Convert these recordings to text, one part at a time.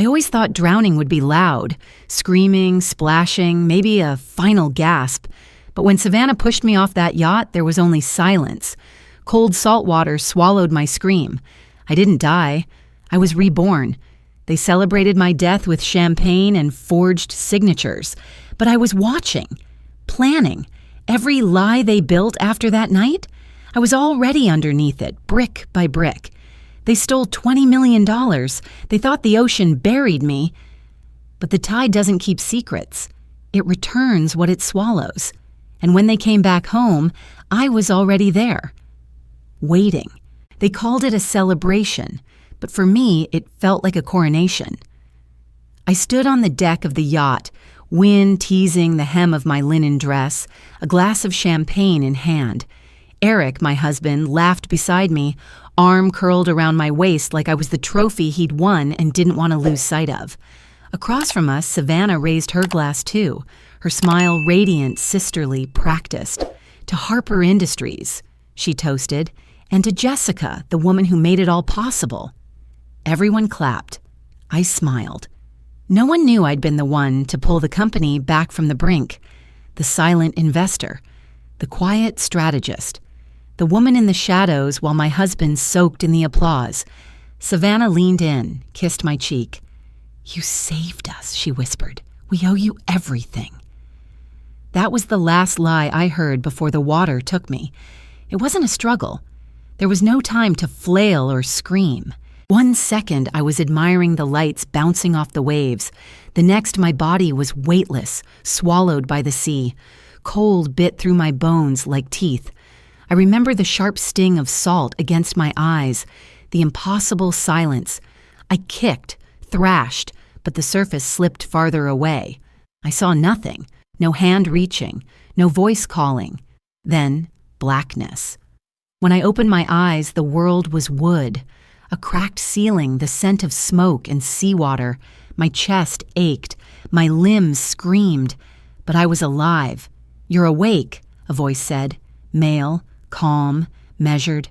I always thought drowning would be loud, screaming, splashing, maybe a final gasp. But when Savannah pushed me off that yacht, there was only silence. Cold salt water swallowed my scream. I didn't die. I was reborn. They celebrated my death with champagne and forged signatures. But I was watching, planning. Every lie they built after that night, I was already underneath it, brick by brick. They stole $20 million. They thought the ocean buried me. But the tide doesn't keep secrets. It returns what it swallows. And when they came back home, I was already there, waiting. They called it a celebration, but for me, it felt like a coronation. I stood on the deck of the yacht, wind teasing the hem of my linen dress, a glass of champagne in hand. Eric, my husband, laughed beside me, arm curled around my waist like I was the trophy he'd won and didn't want to lose sight of. Across from us, Savannah raised her glass too, her smile radiant, sisterly, practiced. To Harper Industries, she toasted, and to Jessica, the woman who made it all possible. Everyone clapped. I smiled. No one knew I'd been the one to pull the company back from the brink, the silent investor, the quiet strategist, the woman in the shadows while my husband soaked in the applause. Savannah leaned in, kissed my cheek. "You saved us," she whispered. "We owe you everything." That was the last lie I heard before the water took me. It wasn't a struggle. There was no time to flail or scream. 1 second, I was admiring the lights bouncing off the waves. The next, my body was weightless, swallowed by the sea. Cold bit through my bones like teeth. I remember the sharp sting of salt against my eyes, the impossible silence. I kicked, thrashed, but the surface slipped farther away. I saw nothing, no hand reaching, no voice calling. Then, blackness. When I opened my eyes, the world was wood. A cracked ceiling, the scent of smoke and seawater. My chest ached, my limbs screamed, but I was alive. "You're awake," a voice said, male, calm, measured.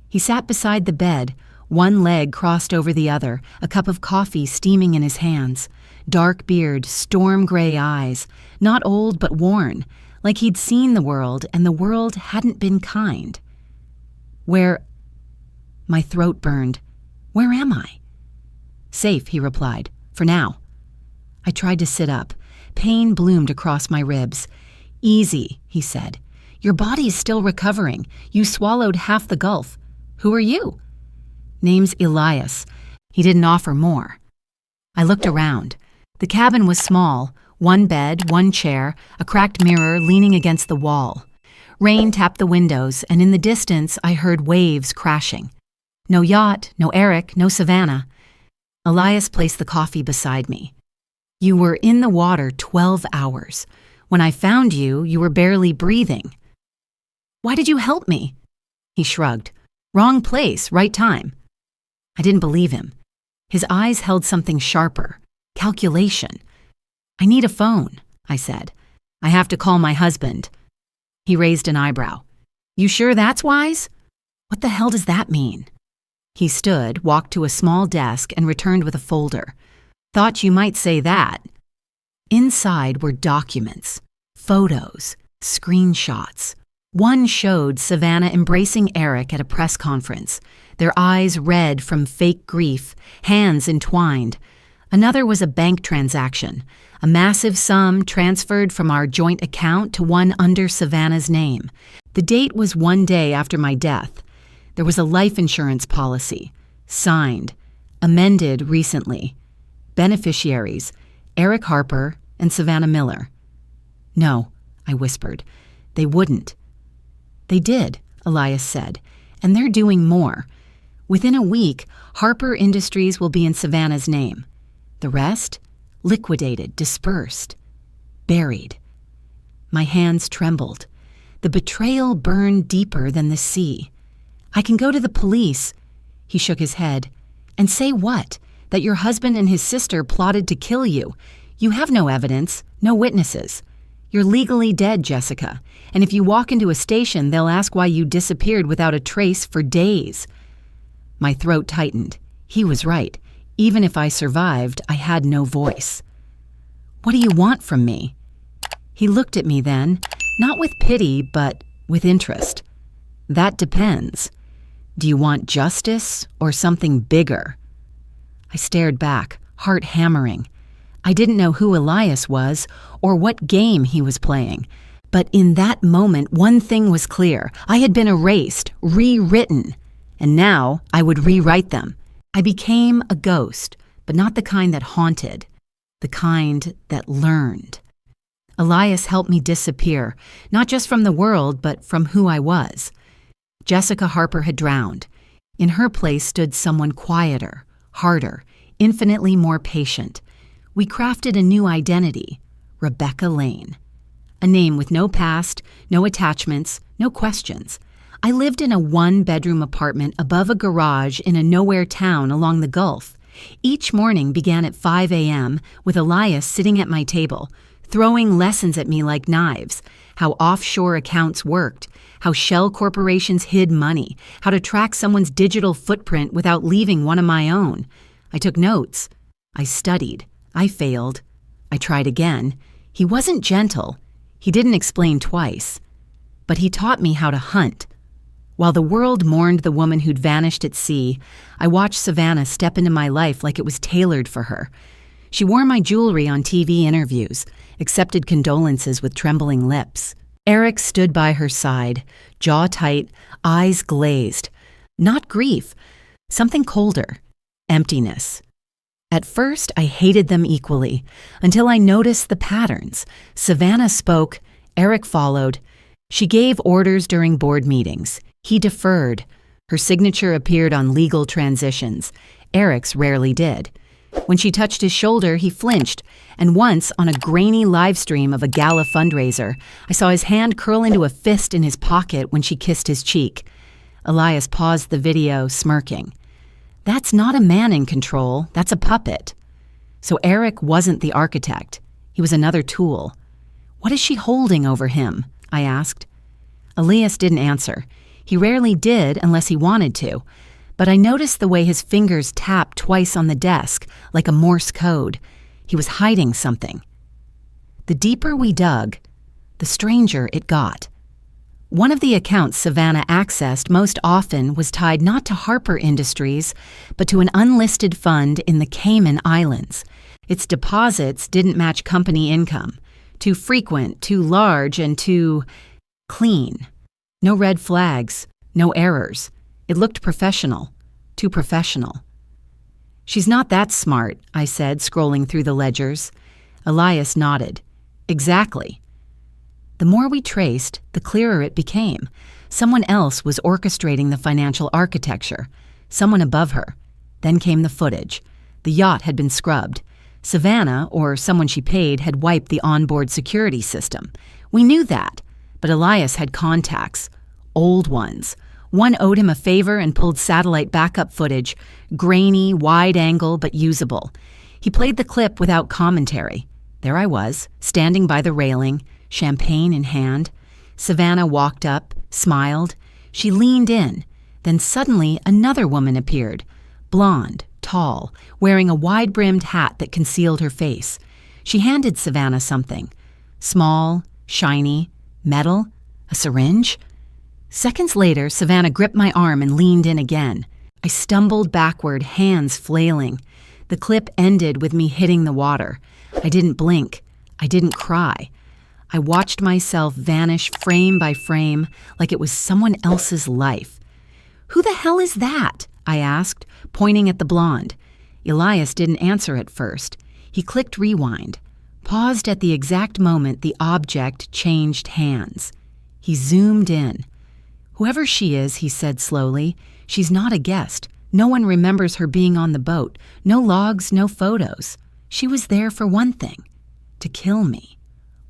He sat beside the bed, one leg crossed over the other, a cup of coffee steaming in his hands. Dark beard, storm gray eyes, not old but worn, like he'd seen the world and the world hadn't been kind. My throat burned. "Where am I?" "Safe," he replied, "for now." I tried to sit up. Pain bloomed across my ribs. "Easy," he said. "Your body's still recovering. You swallowed half the Gulf. Who are you?" "Name's Elias." He didn't offer more. I looked around. The cabin was small, one bed, one chair, a cracked mirror leaning against the wall. Rain tapped the windows, and in the distance I heard waves crashing. No yacht, no Eric, no Savannah. Elias placed the coffee beside me. "You were in the water 12 hours. When I found you, you were barely breathing." "Why did you help me?" He shrugged. "Wrong place, right time." I didn't believe him. His eyes held something sharper. Calculation. "I need a phone," I said. "I have to call my husband." He raised an eyebrow. "You sure that's wise?" "What the hell does that mean?" He stood, walked to a small desk, and returned with a folder. "Thought you might say that." Inside were documents, photos, screenshots. One showed Savannah embracing Eric at a press conference, their eyes red from fake grief, hands entwined. Another was a bank transaction, a massive sum transferred from our joint account to one under Savannah's name. The date was 1 day after my death. There was a life insurance policy, signed, amended recently. Beneficiaries, Eric Harper and Savannah Miller. "No," I whispered. "They wouldn't." "They did," Elias said, "and they're doing more. Within a week, Harper Industries will be in Savannah's name. The rest? Liquidated, dispersed, buried." My hands trembled. The betrayal burned deeper than the sea. "I can go to the police," he shook his head. "And say what? That your husband and his sister plotted to kill you. You have no evidence, no witnesses. You're legally dead, Jessica, and if you walk into a station, they'll ask why you disappeared without a trace for days." My throat tightened. He was right. Even if I survived, I had no voice. "What do you want from me?" He looked at me then, not with pity, but with interest. "That depends. Do you want justice or something bigger?" I stared back, heart hammering. I didn't know who Elias was or what game he was playing. But in that moment, one thing was clear. I had been erased, rewritten, and now I would rewrite them. I became a ghost, but not the kind that haunted, the kind that learned. Elias helped me disappear, not just from the world, but from who I was. Jessica Harper had drowned. In her place stood someone quieter, harder, infinitely more patient. We crafted a new identity, Rebecca Lane. A name with no past, no attachments, no questions. I lived in a one-bedroom apartment above a garage in a nowhere town along the Gulf. Each morning began at 5 a.m. with Elias sitting at my table, throwing lessons at me like knives, how offshore accounts worked, how shell corporations hid money, how to track someone's digital footprint without leaving one of my own. I took notes. I studied. I failed. I tried again. He wasn't gentle. He didn't explain twice. But he taught me how to hunt. While the world mourned the woman who'd vanished at sea, I watched Savannah step into my life like it was tailored for her. She wore my jewelry on TV interviews, accepted condolences with trembling lips. Eric stood by her side, jaw tight, eyes glazed. Not grief, something colder, emptiness. At first, I hated them equally, until I noticed the patterns. Savannah spoke, Eric followed. She gave orders during board meetings. He deferred. Her signature appeared on legal transitions. Eric's rarely did. When she touched his shoulder, he flinched, and once, on a grainy live stream of a gala fundraiser, I saw his hand curl into a fist in his pocket when she kissed his cheek. Elias paused the video, smirking. That's not a man in control, that's a puppet. So Eric wasn't the architect. He was another tool. What is she holding over him? I asked. Elias didn't answer. He rarely did unless he wanted to, but I noticed the way his fingers tapped twice on the desk, like a Morse code. He was hiding something. The deeper we dug, the stranger it got. One of the accounts Savannah accessed most often was tied not to Harper Industries, but to an unlisted fund in the Cayman Islands. Its deposits didn't match company income. Too frequent, too large, and too clean. No red flags, no errors. It looked professional, too professional. She's not that smart, I said, scrolling through the ledgers. Elias nodded. Exactly. The more we traced, the clearer it became. Someone else was orchestrating the financial architecture. Someone above her. Then came the footage. The yacht had been scrubbed. Savannah, or someone she paid, had wiped the onboard security system. We knew that, but Elias had contacts. Old ones. One owed him a favor and pulled satellite backup footage, grainy, wide angle, but usable. He played the clip without commentary. There I was, standing by the railing, champagne in hand. Savannah walked up, smiled. She leaned in. Then suddenly another woman appeared, blonde, tall, wearing a wide-brimmed hat that concealed her face. She handed Savannah something. Small, shiny, metal, a syringe. Seconds later, Savannah gripped my arm and leaned in again. I stumbled backward, hands flailing. The clip ended with me hitting the water. I didn't blink. I didn't cry. I watched myself vanish frame by frame like it was someone else's life. "Who the hell is that?" I asked, pointing at the blonde. Elias didn't answer at first. He clicked rewind, paused at the exact moment the object changed hands. He zoomed in. "Whoever she is," he said slowly, "she's not a guest. No one remembers her being on the boat. No logs, no photos. She was there for one thing, to kill me,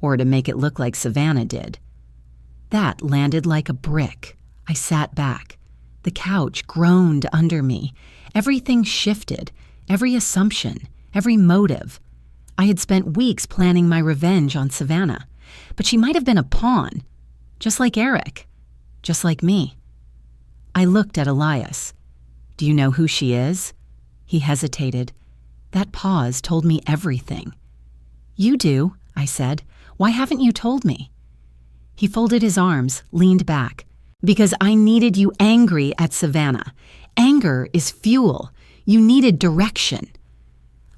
or to make it look like Savannah did." That landed like a brick. I sat back. The couch groaned under me. Everything shifted, every assumption, every motive. I had spent weeks planning my revenge on Savannah, but she might have been a pawn, just like Eric. Just like me. I looked at Elias. "Do you know who she is?" He hesitated. That pause told me everything. You do, I said. Why haven't you told me? He folded his arms, leaned back. Because I needed you angry at Savannah. Anger is fuel. You needed direction.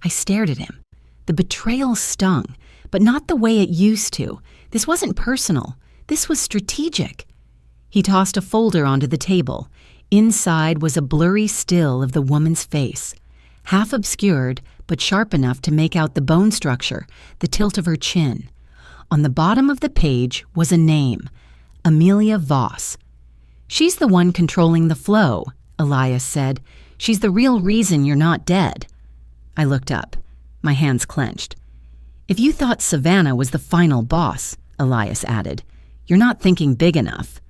I stared at him. The betrayal stung, but not the way it used to. This wasn't personal. This was strategic. He tossed a folder onto the table. Inside was a blurry still of the woman's face, half obscured but sharp enough to make out the bone structure, the tilt of her chin. On the bottom of the page was a name, Amelia Voss. She's the one controlling the flow, Elias said. She's the real reason you're not dead. I looked up, my hands clenched. If you thought Savannah was the final boss, Elias added, you're not thinking big enough.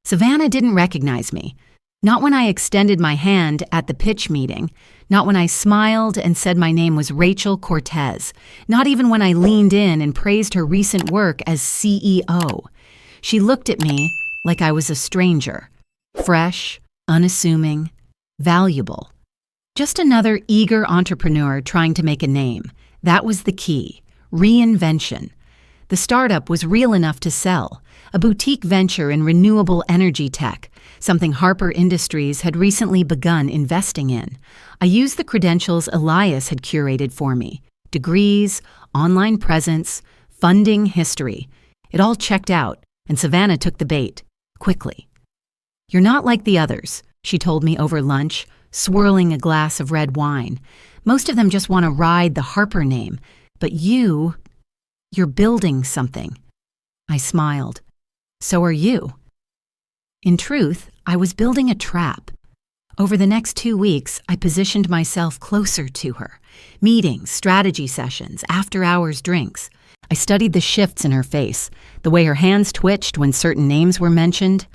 Savannah didn't recognize me. Not when I extended my hand at the pitch meeting, not when I smiled and said my name was Rachel Cortez, not even when I leaned in and praised her recent work as CEO. She looked at me like I was a stranger, fresh, unassuming, valuable. Just another eager entrepreneur trying to make a name. That was the key. Reinvention. The startup was real enough to sell, a boutique venture in renewable energy tech, something Harper Industries had recently begun investing in. I used the credentials Elias had curated for me: degrees, online presence, funding history. It all checked out, and Savannah took the bait, quickly. You're not like the others, she told me over lunch, swirling a glass of red wine. Most of them just want to ride the Harper name, but you're building something. I smiled. So are you. In truth, I was building a trap. Over the next 2 weeks, I positioned myself closer to her. Meetings, strategy sessions, after-hours drinks. I studied the shifts in her face, the way her hands twitched when certain names were mentioned.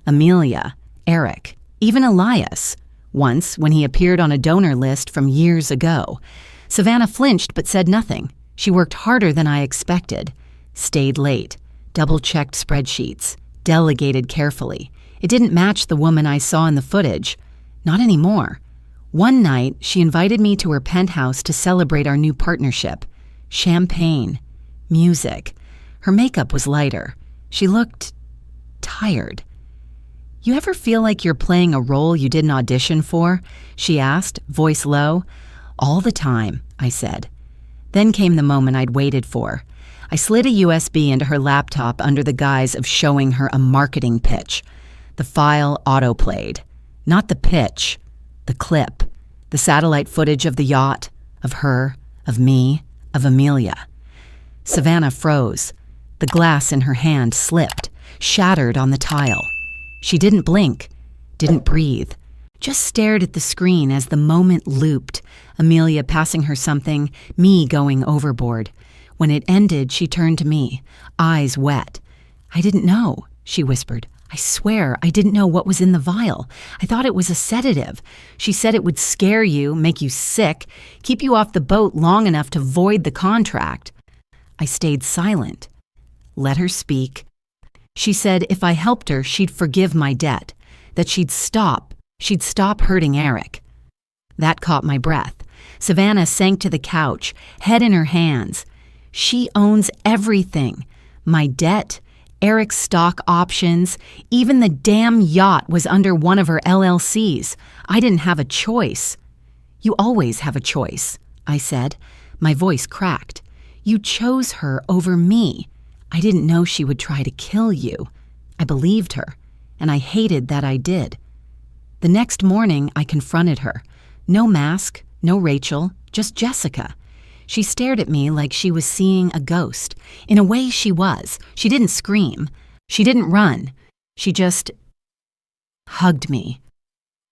Amelia, Eric, even Elias. Once, when he appeared on a donor list from years ago. Savannah flinched but said nothing. She worked harder than I expected. Stayed late. Double-checked spreadsheets. Delegated carefully. It didn't match the woman I saw in the footage. Not anymore. One night, she invited me to her penthouse to celebrate our new partnership. Champagne. Music. Her makeup was lighter. She looked tired. You ever feel like you're playing a role you didn't audition for? She asked, voice low. All the time, I said. Then came the moment I'd waited for. I slid a USB into her laptop under the guise of showing her a marketing pitch. The file autoplayed. Not the pitch, the clip, the satellite footage of the yacht, of her, of me, of Amelia. Savannah froze. The glass in her hand slipped, shattered on the tile. She didn't blink, didn't breathe, just stared at the screen as the moment looped, Amelia passing her something, me going overboard. When it ended, she turned to me, eyes wet. I didn't know, she whispered. I swear I didn't know what was in the vial. I thought it was a sedative. She said it would scare you, make you sick, keep you off the boat long enough to void the contract. I stayed silent. Let her speak. She said if I helped her, she'd forgive my debt, that she'd stop hurting Eric. That caught my breath. Savannah sank to the couch, head in her hands. She owns everything. My debt, Eric's stock options, even the damn yacht was under one of her LLCs. I didn't have a choice. You always have a choice, I said. My voice cracked. You chose her over me. I didn't know she would try to kill you. I believed her, and I hated that I did. The next morning, I confronted her. No mask, no Rachel, just Jessica. She stared at me like she was seeing a ghost. In a way, she was. She didn't scream. She didn't run. She just hugged me.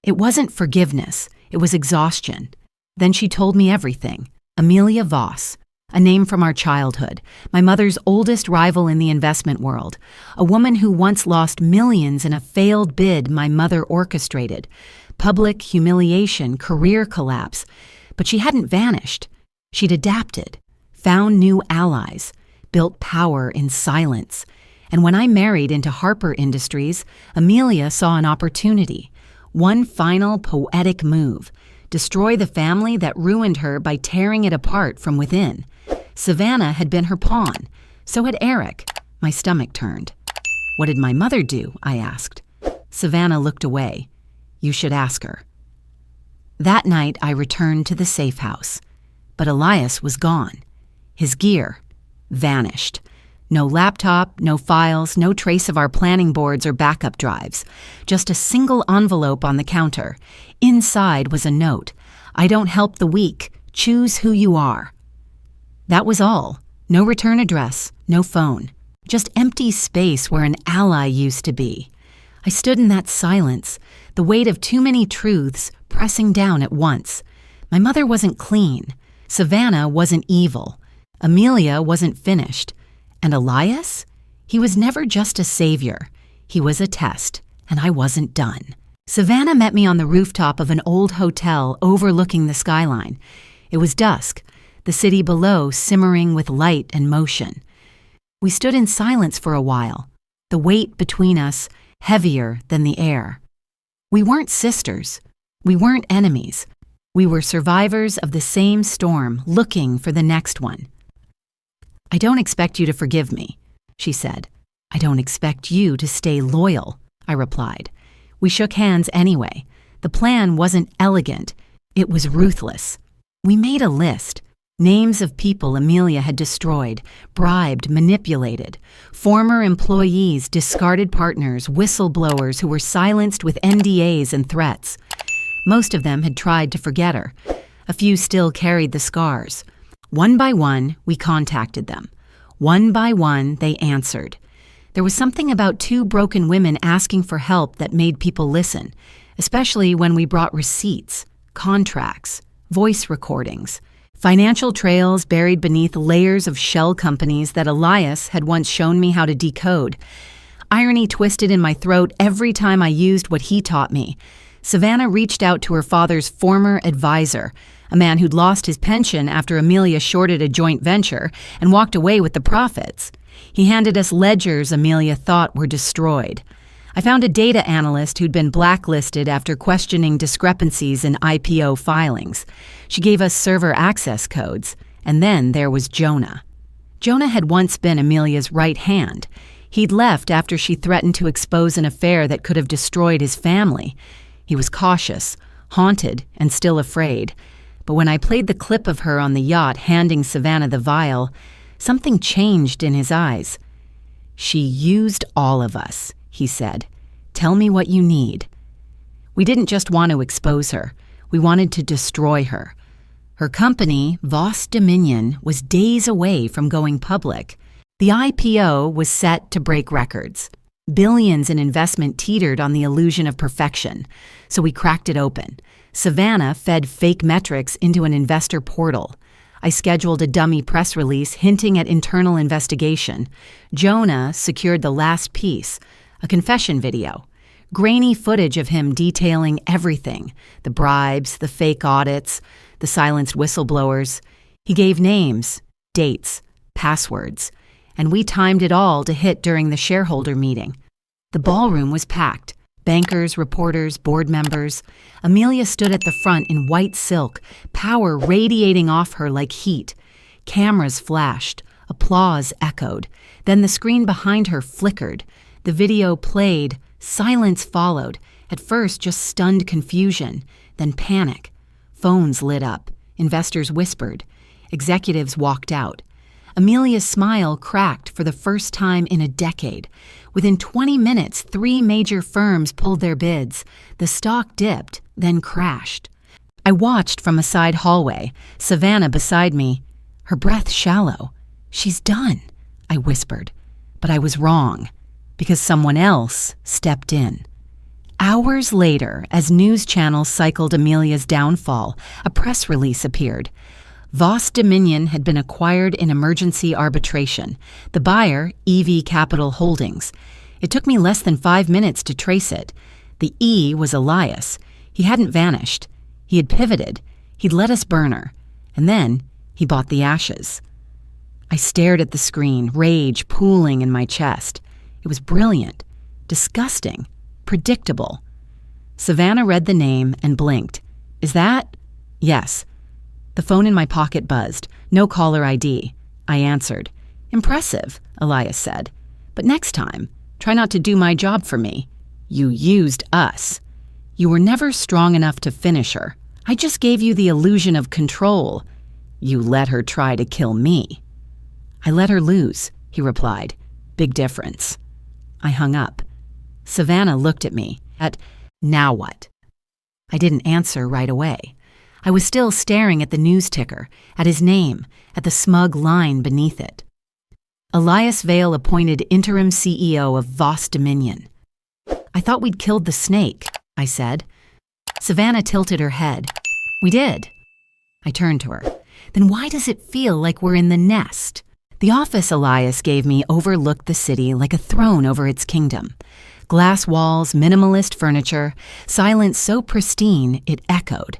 It wasn't forgiveness. It was exhaustion. Then she told me everything. Amelia Voss. A name from our childhood, my mother's oldest rival in the investment world, a woman who once lost millions in a failed bid my mother orchestrated, public humiliation, career collapse. But she hadn't vanished. She'd adapted, found new allies, built power in silence. And when I married into Harper Industries, Amelia saw an opportunity, one final poetic move, destroy the family that ruined her by tearing it apart from within. Savannah had been her pawn. So had Eric. My stomach turned. What did my mother do? I asked. Savannah looked away. You should ask her. That night, I returned to the safe house. But Elias was gone. His gear vanished. No laptop, no files, no trace of our planning boards or backup drives. Just a single envelope on the counter. Inside was a note. I don't help the weak. Choose who you are. That was all. No return address, no phone. Just empty space where an ally used to be. I stood in that silence, the weight of too many truths pressing down at once. My mother wasn't clean. Savannah wasn't evil. Amelia wasn't finished. And Elias? He was never just a savior. He was a test, and I wasn't done. Savannah met me on the rooftop of an old hotel overlooking the skyline. It was dusk, the city below simmering with light and motion. We stood in silence for a while, the weight between us heavier than the air. We weren't sisters. We weren't enemies. We were survivors of the same storm, looking for the next one. I don't expect you to forgive me, she said. I don't expect you to stay loyal, I replied. We shook hands anyway. The plan wasn't elegant. It was ruthless. We made a list. Names of people Amelia had destroyed, bribed, manipulated. Former employees, discarded partners, whistleblowers who were silenced with NDAs and threats. Most of them had tried to forget her. A few still carried the scars. One by one, we contacted them. One by one, they answered. There was something about two broken women asking for help that made people listen, especially when we brought receipts, contracts, voice recordings, financial trails buried beneath layers of shell companies that Elias had once shown me how to decode. Irony twisted in my throat every time I used what he taught me. Savannah reached out to her father's former advisor, a man who'd lost his pension after Amelia shorted a joint venture and walked away with the profits. He handed us ledgers Amelia thought were destroyed. I found a data analyst who'd been blacklisted after questioning discrepancies in IPO filings. She gave us server access codes. And then there was Jonah. Jonah had once been Amelia's right hand. He'd left after she threatened to expose an affair that could have destroyed his family. He was cautious, haunted, and still afraid. But when I played the clip of her on the yacht handing Savannah the vial, something changed in his eyes. She used all of us, he said. Tell me what you need. We didn't just want to expose her. We wanted to destroy her. Her company, Voss Dominion, was days away from going public. The IPO was set to break records. Billions in investment teetered on the illusion of perfection, so we cracked it open. Savannah fed fake metrics into an investor portal. I scheduled a dummy press release hinting at internal investigation. Jonah secured the last piece, a confession video. Grainy footage of him detailing everything, the bribes, the fake audits, the silenced whistleblowers. He gave names, dates, passwords, and we timed it all to hit during the shareholder meeting. The ballroom was packed. Bankers, reporters, board members. Amelia stood at the front in white silk, power radiating off her like heat. Cameras flashed. Applause echoed. Then the screen behind her flickered. The video played. Silence followed. At first, just stunned confusion. Then panic. Phones lit up. Investors whispered. Executives walked out. Amelia's smile cracked for the first time in a decade. Within 20 minutes, 3 major firms pulled their bids. The stock dipped, then crashed. I watched from a side hallway, Savannah beside me, her breath shallow. She's done, I whispered. But I was wrong, because someone else stepped in. Hours later, as news channels cycled Amelia's downfall, a press release appeared. Voss Dominion had been acquired in emergency arbitration. The buyer, EV Capital Holdings. It took me less than 5 minutes to trace it. The E was Elias. He hadn't vanished. He had pivoted. He'd let us burn her. And then he bought the ashes. I stared at the screen, rage pooling in my chest. It was brilliant, disgusting, predictable. Savannah read the name and blinked. Is that? Yes. The phone in my pocket buzzed. No caller ID. I answered. Impressive, Elias said. But next time, try not to do my job for me. You used us. You were never strong enough to finish her. I just gave you the illusion of control. You let her try to kill me. I let her lose, he replied. Big difference. I hung up. Savannah looked at me. Now what? I didn't answer right away. I was still staring at the news ticker, at his name, at the smug line beneath it. Elias Vale appointed interim CEO of Voss Dominion. I thought we'd killed the snake, I said. Savannah tilted her head. We did. I turned to her. Then why does it feel like we're in the nest? The office Elias gave me overlooked the city like a throne over its kingdom. Glass walls, minimalist furniture, silence so pristine it echoed.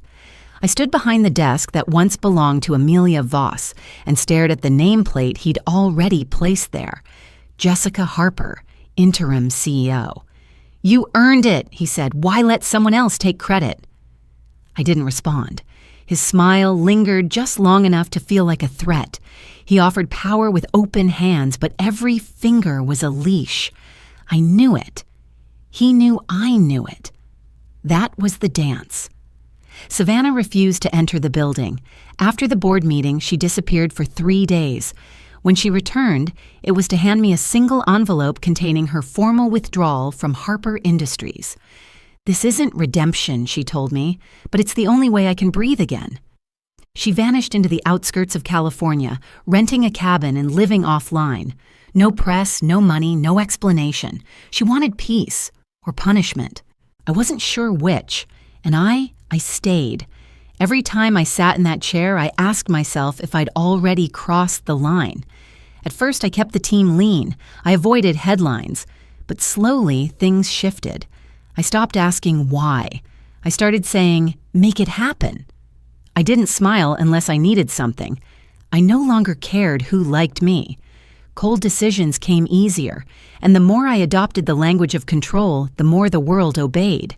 I stood behind the desk that once belonged to Amelia Voss and stared at the nameplate he'd already placed there. Jessica Harper, interim CEO. You earned it, he said. Why let someone else take credit? I didn't respond. His smile lingered just long enough to feel like a threat. He offered power with open hands, but every finger was a leash. I knew it. He knew I knew it. That was the dance. Savannah refused to enter the building. After the board meeting, she disappeared for 3 days. When she returned, it was to hand me a single envelope containing her formal withdrawal from Harper Industries. This isn't redemption, she told me, but it's the only way I can breathe again. She vanished into the outskirts of California, renting a cabin and living offline. No press, no money, no explanation. She wanted peace or punishment. I wasn't sure which, and I stayed. Every time I sat in that chair, I asked myself if I'd already crossed the line. At first, I kept the team lean. I avoided headlines. But slowly, things shifted. I stopped asking why. I started saying, make it happen. I didn't smile unless I needed something. I no longer cared who liked me. Cold decisions came easier, and the more I adopted the language of control, the more the world obeyed.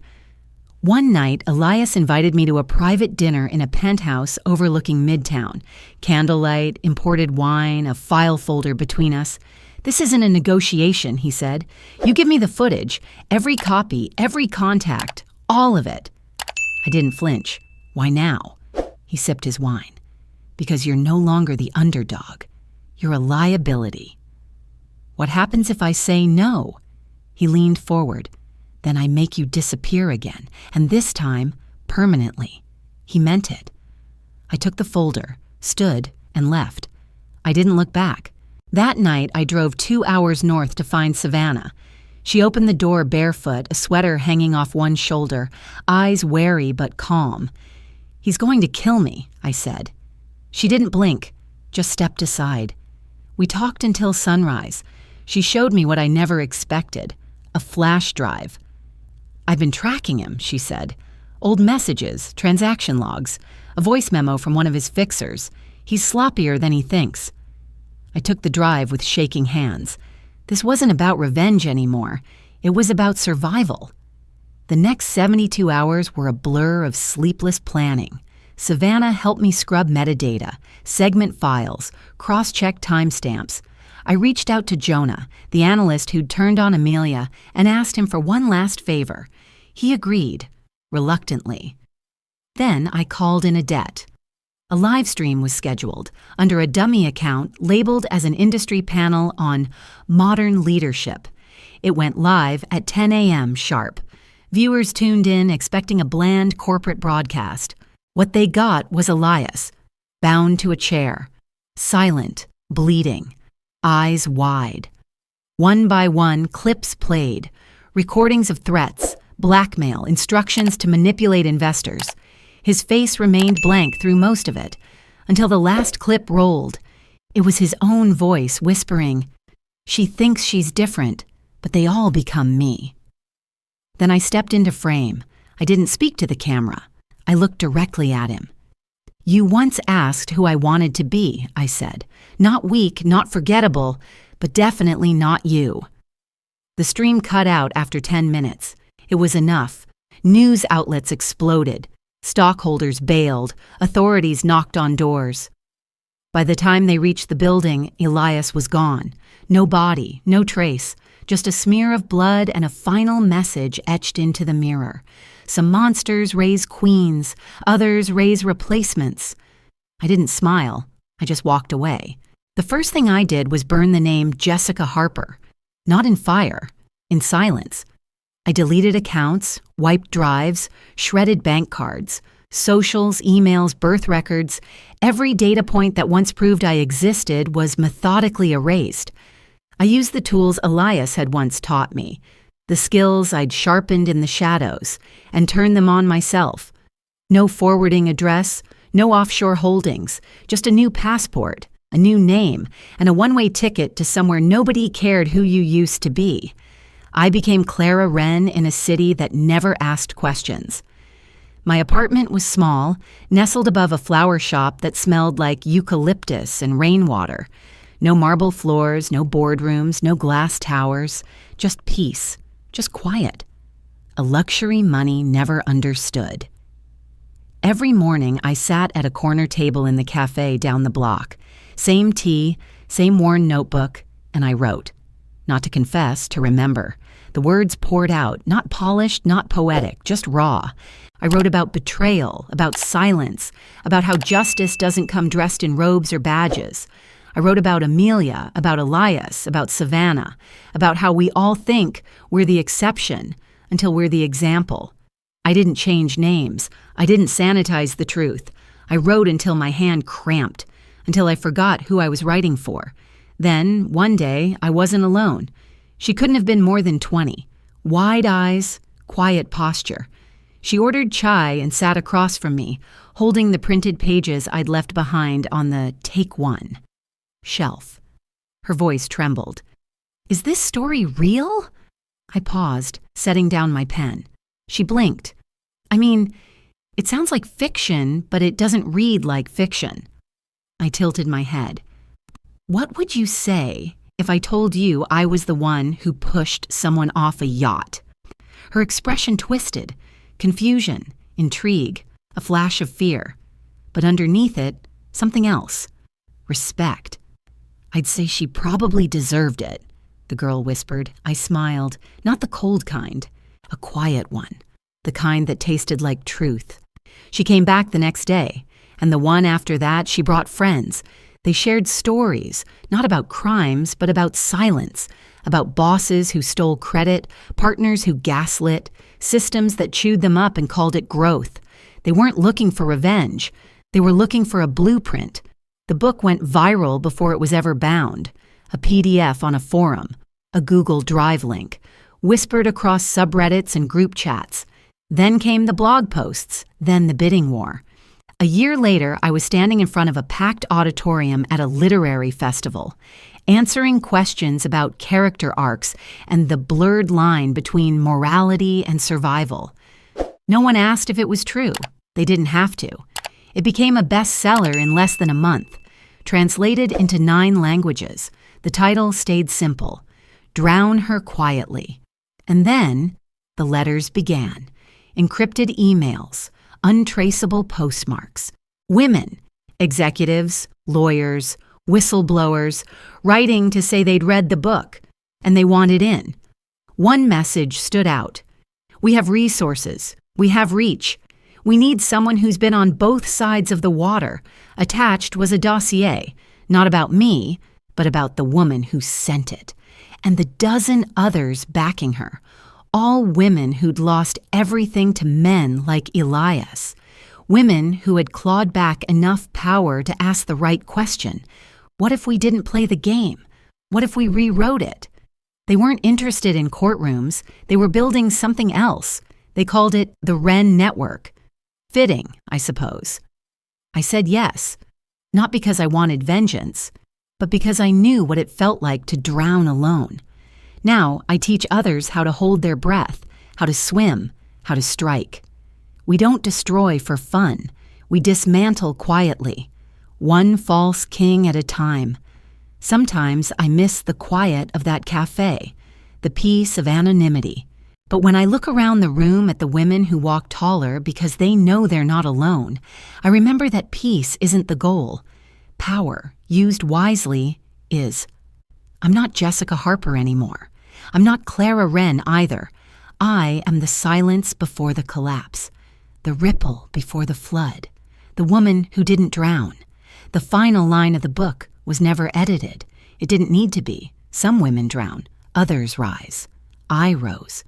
One night, Elias invited me to a private dinner in a penthouse overlooking Midtown. Candlelight, imported wine, a file folder between us. This isn't a negotiation, he said. You give me the footage, every copy, every contact, all of it. I didn't flinch. Why now? He sipped his wine. Because you're no longer the underdog. You're a liability. What happens if I say no? He leaned forward. Then I make you disappear again, and this time, permanently. He meant it. I took the folder, stood, and left. I didn't look back. That night, I drove 2 hours north to find Savannah. She opened the door barefoot, a sweater hanging off one shoulder, eyes wary but calm. He's going to kill me, I said. She didn't blink, just stepped aside. We talked until sunrise. She showed me what I never expected, a flash drive. I've been tracking him, she said. Old messages, transaction logs, a voice memo from one of his fixers. He's sloppier than he thinks. I took the drive with shaking hands. This wasn't about revenge anymore. It was about survival. The next 72 hours were a blur of sleepless planning. Savannah helped me scrub metadata, segment files, cross-check timestamps. I reached out to Jonah, the analyst who'd turned on Amelia, and asked him for one last favor. He agreed, reluctantly. Then I called in a debt. A live stream was scheduled under a dummy account labeled as an industry panel on modern leadership. It went live at 10 a.m. sharp. Viewers tuned in expecting a bland corporate broadcast. What they got was Elias, bound to a chair, silent, bleeding, eyes wide. One by one, clips played, recordings of threats, blackmail, instructions to manipulate investors. His face remained blank through most of it, until the last clip rolled. It was his own voice whispering, "She thinks she's different, but they all become me." Then I stepped into frame. I didn't speak to the camera. I looked directly at him. "You once asked who I wanted to be," I said. "Not weak, not forgettable, but definitely not you." The stream cut out after 10 minutes. It was enough. News outlets exploded. Stockholders bailed, authorities knocked on doors. By the time they reached the building, Elias was gone. No body, no trace, just a smear of blood and a final message etched into the mirror. Some monsters raise queens, others raise replacements. I didn't smile. I just walked away. The first thing I did was burn the name Jessica Harper. Not in fire, in silence. I deleted accounts, wiped drives, shredded bank cards, socials, emails, birth records. Every data point that once proved I existed was methodically erased. I used the tools Elias had once taught me, the skills I'd sharpened in the shadows, and turned them on myself. No forwarding address, no offshore holdings, just a new passport, a new name, and a one-way ticket to somewhere nobody cared who you used to be. I became Clara Wren in a city that never asked questions. My apartment was small, nestled above a flower shop that smelled like eucalyptus and rainwater. No marble floors, no boardrooms, no glass towers, just peace, just quiet. A luxury money never understood. Every morning I sat at a corner table in the cafe down the block. Same tea, same worn notebook, and I wrote. Not to confess, to remember. The words poured out, not polished, not poetic, just raw. I wrote about betrayal, about silence, about how justice doesn't come dressed in robes or badges. I wrote about Amelia, about Elias, about Savannah, about how we all think we're the exception until we're the example. I didn't change names. I didn't sanitize the truth. I wrote until my hand cramped, until I forgot who I was writing for. Then, one day, I wasn't alone. She couldn't have been more than 20. Wide eyes, quiet posture. She ordered chai and sat across from me, holding the printed pages I'd left behind on the Take One shelf. Her voice trembled. Is this story real? I paused, setting down my pen. She blinked. I mean, it sounds like fiction, but it doesn't read like fiction. I tilted my head. What would you say if I told you I was the one who pushed someone off a yacht? Her expression twisted. Confusion, intrigue, a flash of fear. But underneath it, something else. Respect. I'd say she probably deserved it, the girl whispered. I smiled. Not the cold kind. A quiet one. The kind that tasted like truth. She came back the next day, and the one after that she brought friends. They shared stories, not about crimes, but about silence, about bosses who stole credit, partners who gaslit, systems that chewed them up and called it growth. They weren't looking for revenge. They were looking for a blueprint. The book went viral before it was ever bound. A PDF on a forum, a Google Drive link, whispered across subreddits and group chats. Then came the blog posts, then the bidding war. A year later, I was standing in front of a packed auditorium at a literary festival, answering questions about character arcs and the blurred line between morality and survival. No one asked if it was true. They didn't have to. It became a bestseller in less than a month. Translated into 9 languages, the title stayed simple, Drown Her Quietly. And then the letters began. Encrypted emails, untraceable postmarks. Women, executives, lawyers, whistleblowers, writing to say they'd read the book, and they wanted in. One message stood out. We have resources. We have reach. We need someone who's been on both sides of the water. Attached was a dossier, not about me, but about the woman who sent it, and the dozen others backing her. All women who'd lost everything to men like Elias. Women who had clawed back enough power to ask the right question. What if we didn't play the game? What if we rewrote it? They weren't interested in courtrooms. They were building something else. They called it the Wren Network. Fitting, I suppose. I said yes, not because I wanted vengeance, but because I knew what it felt like to drown alone. Now I teach others how to hold their breath, how to swim, how to strike. We don't destroy for fun. We dismantle quietly, one false king at a time. Sometimes I miss the quiet of that cafe, the peace of anonymity. But when I look around the room at the women who walk taller because they know they're not alone, I remember that peace isn't the goal. Power, used wisely, is. I'm not Jessica Harper anymore. I'm not Clara Wren either. I am the silence before the collapse, the ripple before the flood, the woman who didn't drown. The final line of the book was never edited. It didn't need to be. Some women drown, others rise. I rose.